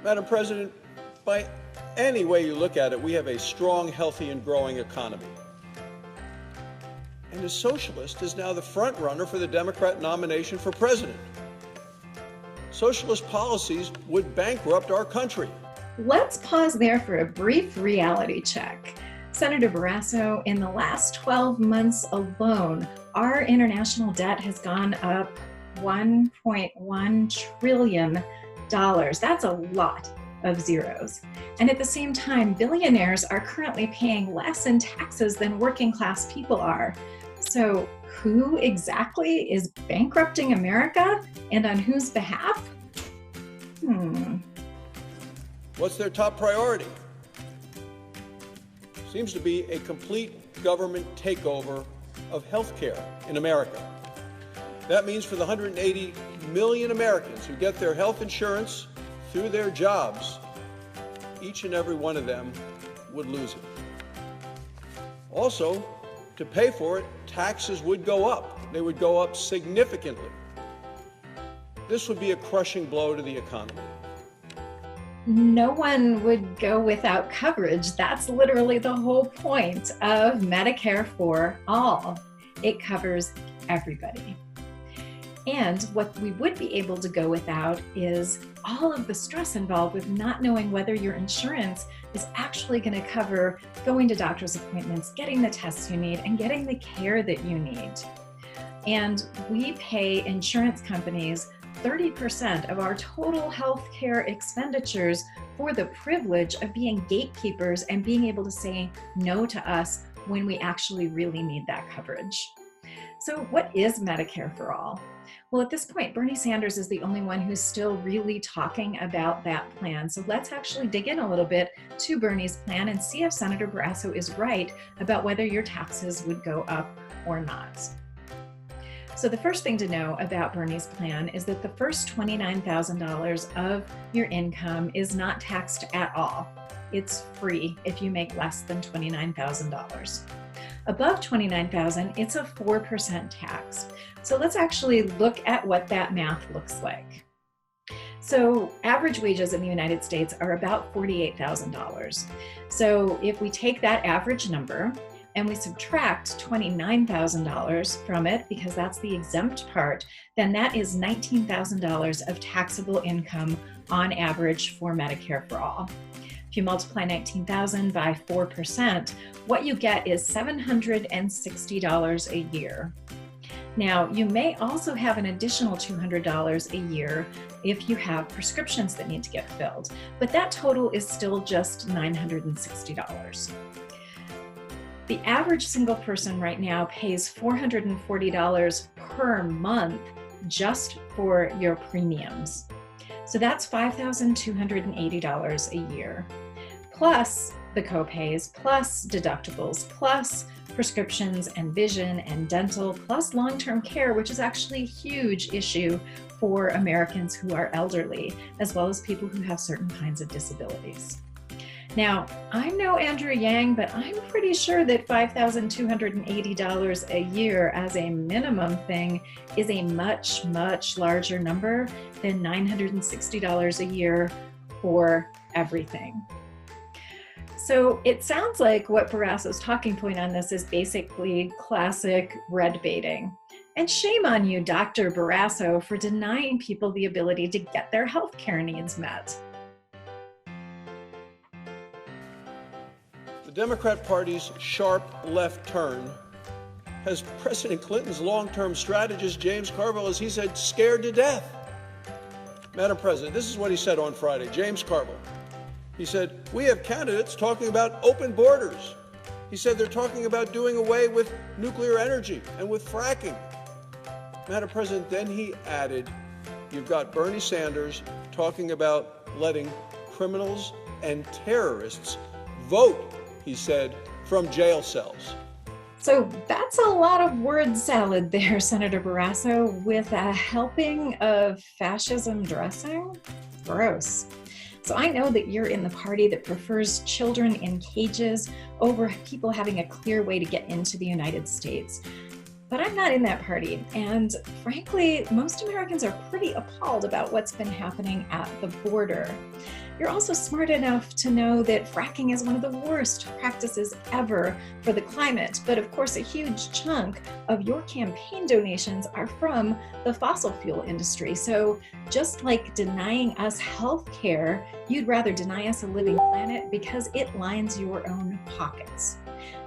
Madam President, by any way you look at it, we have a strong, healthy, and growing economy. And the Socialist is now the front runner for the Democrat nomination for president. Socialist policies would bankrupt our country. Let's pause there for a brief reality check. Senator Barrasso, in the last 12 months alone, our international debt has gone up $1.1 trillion. That's a lot of zeros. And at the same time, billionaires are currently paying less in taxes than working class people are. So who exactly is bankrupting America, and on whose behalf? What's their top priority? Seems to be a complete government takeover of health care in America. That means for the 180 million Americans who get their health insurance through their jobs, each and every one of them would lose it. Also, to pay for it, taxes would go up. They would go up significantly. This would be a crushing blow to the economy. No one would go without coverage. That's literally the whole point of Medicare for All. It covers everybody. And what we would be able to go without is all of the stress involved with not knowing whether your insurance is actually going to cover going to doctor's appointments, getting the tests you need, and getting the care that you need. And we pay insurance companies 30% of our total health care expenditures for the privilege of being gatekeepers and being able to say no to us when we actually really need that coverage. So what is Medicare for All? Well, at this point, Bernie Sanders is the only one who's still really talking about that plan. So let's actually dig in a little bit to Bernie's plan and see if Senator Barrasso is right about whether your taxes would go up or not. So the first thing to know about Bernie's plan is that the first $29,000 of your income is not taxed at all. It's free if you make less than $29,000. Above $29,000, it's a 4% tax. So let's actually look at what that math looks like. So average wages in the United States are about $48,000. So if we take that average number and we subtract $29,000 from it, because that's the exempt part, then that is $19,000 of taxable income on average for Medicare for All. If you multiply 19,000 by 4%, what you get is $760 a year. Now, you may also have an additional $200 a year if you have prescriptions that need to get filled, but that total is still just $960. The average single person right now pays $440 per month just for your premiums. So that's $5,280 a year, plus the copays, plus deductibles, plus prescriptions and vision and dental, plus long-term care, which is actually a huge issue for Americans who are elderly, as well as people who have certain kinds of disabilities. Now, I'm no Andrew Yang, but I'm pretty sure that $5,280 a year as a minimum thing is a much, much larger number than $960 a year for everything. So it sounds like what Barrasso's talking point on this is basically classic red baiting. And shame on you, Dr. Barrasso, for denying people the ability to get their health care needs met. The Democrat Party's sharp left turn has President Clinton's long-term strategist, James Carville, as he said, scared to death. Madam President, this is what he said on Friday, James Carville. He said, we have candidates talking about open borders. He said they're talking about doing away with nuclear energy and with fracking. Madam President, then he added, you've got Bernie Sanders talking about letting criminals and terrorists vote, he said, from jail cells. So that's a lot of word salad there, Senator Barrasso, with a helping of fascism dressing. Gross. So I know that you're in the party that prefers children in cages over people having a clear way to get into the United States. But I'm not in that party. And frankly, most Americans are pretty appalled about what's been happening at the border. You're also smart enough to know that fracking is one of the worst practices ever for the climate. But of course, a huge chunk of your campaign donations are from the fossil fuel industry. So just like denying us health care, you'd rather deny us a living planet because it lines your own pockets.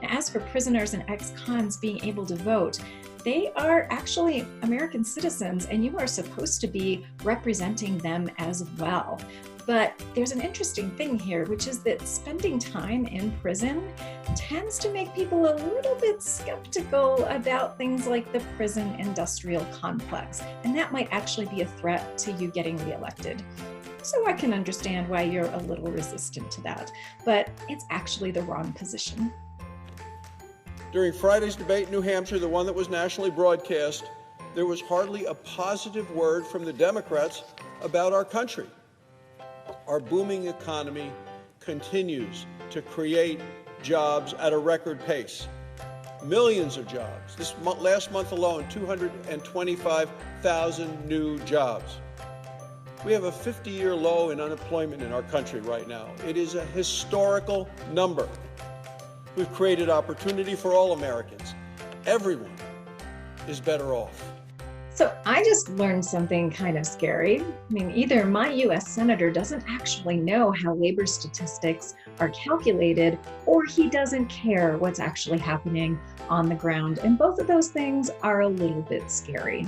Now, as for prisoners and ex-cons being able to vote, they are actually American citizens, and you are supposed to be representing them as well. But there's an interesting thing here, which is that spending time in prison tends to make people a little bit skeptical about things like the prison industrial complex. And that might actually be a threat to you getting reelected. So I can understand why you're a little resistant to that, but it's actually the wrong position. During Friday's debate in New Hampshire, the one that was nationally broadcast, there was hardly a positive word from the Democrats about our country. Our booming economy continues to create jobs at a record pace. Millions of jobs. Last month alone, 225,000 new jobs. We have a 50-year low in unemployment in our country right now. It is a historical number. We've created opportunity for all Americans. Everyone is better off. So I just learned something kind of scary. I mean, either my U.S. Senator doesn't actually know how labor statistics are calculated, or he doesn't care what's actually happening on the ground. And both of those things are a little bit scary.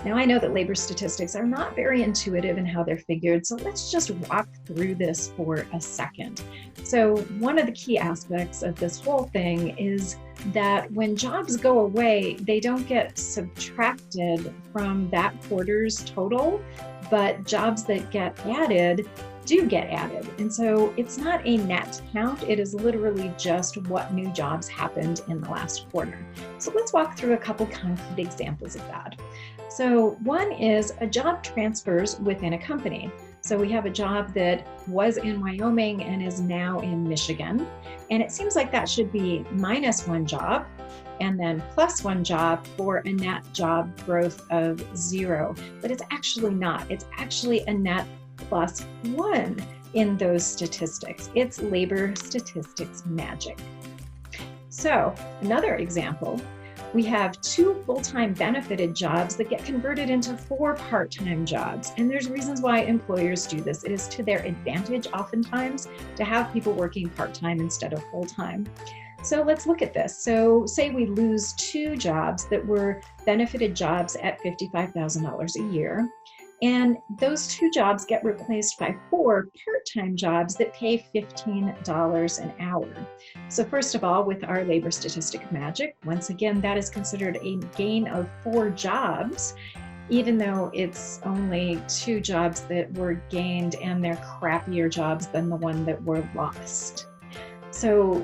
Now, I know that labor statistics are not very intuitive in how they're figured, so let's just walk through this for a second. So one of the key aspects of this whole thing is that when jobs go away, they don't get subtracted from that quarter's total, but jobs that get added do get added. And so it's not a net count, it is literally just what new jobs happened in the last quarter. So let's walk through a couple concrete examples of that. So one is a job transfers within a company. So we have a job that was in Wyoming and is now in Michigan. And it seems like that should be -1 job and then +1 job for a net job growth of 0. But it's actually not. It's actually a net +1 in those statistics. It's labor statistics magic. So another example, we have 2 full-time benefited jobs that get converted into 4 part-time jobs. And there's reasons why employers do this. It is to their advantage oftentimes to have people working part-time instead of full-time. So let's look at this. So say we lose 2 jobs that were benefited jobs at $55,000 a year. And those 2 jobs get replaced by 4 part-time jobs that pay $15 an hour. So first of all, with our labor statistic magic, once again, that is considered a gain of 4 jobs, even though it's only 2 jobs that were gained and they're crappier jobs than the one that were lost. So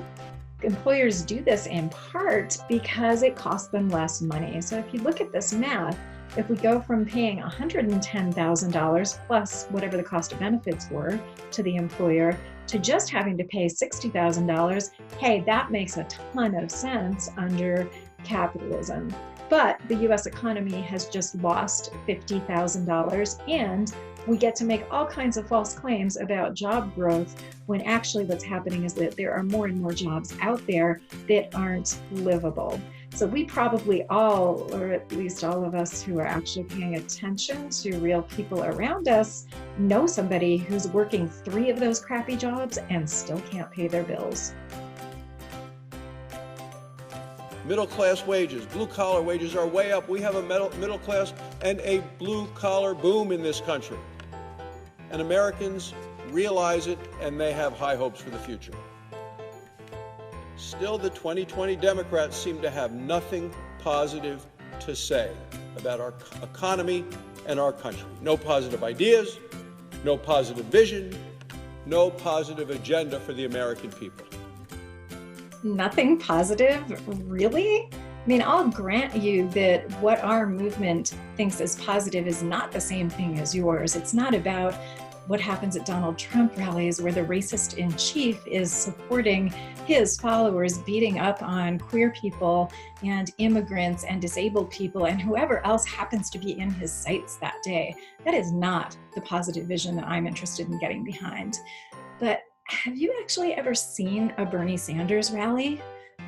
employers do this in part because it costs them less money. So if you look at this math, if we go from paying $110,000 plus whatever the cost of benefits were to the employer to just having to pay $60,000, hey, that makes a ton of sense under capitalism. But the US economy has just lost $50,000 and we get to make all kinds of false claims about job growth when actually what's happening is that there are more and more jobs out there that aren't livable. So we probably all, or at least all of us who are actually paying attention to real people around us, know somebody who's working 3 of those crappy jobs and still can't pay their bills. Middle-class wages, blue-collar wages are way up. We have a middle class and a blue-collar boom in this country. And Americans realize it, and they have high hopes for the future. Still, the 2020 Democrats seem to have nothing positive to say about our economy and our country. No positive ideas, no positive vision, no positive agenda for the American people. Nothing positive, really? I mean, I'll grant you that what our movement thinks is positive is not the same thing as yours. It's not about what happens at Donald Trump rallies where the racist in chief is supporting his followers beating up on queer people and immigrants and disabled people and whoever else happens to be in his sights that day. That is not the positive vision that I'm interested in getting behind. But have you actually ever seen a Bernie Sanders rally?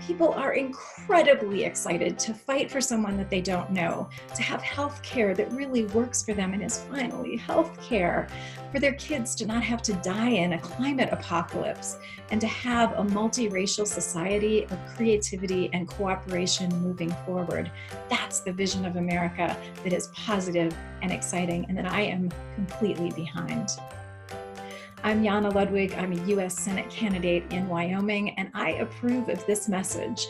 People are incredibly excited to fight for someone that they don't know, to have health care that really works for them and is finally health care, for their kids to not have to die in a climate apocalypse, and to have a multiracial society of creativity and cooperation moving forward. That's the vision of America that is positive and exciting and that I am completely behind. I'm Yana Ludwig. I'm a U.S. Senate candidate in Wyoming, and I approve of this message,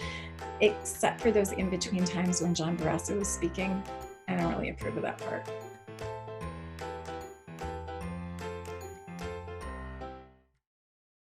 except for those in-between times when John Barrasso was speaking. I don't really approve of that part.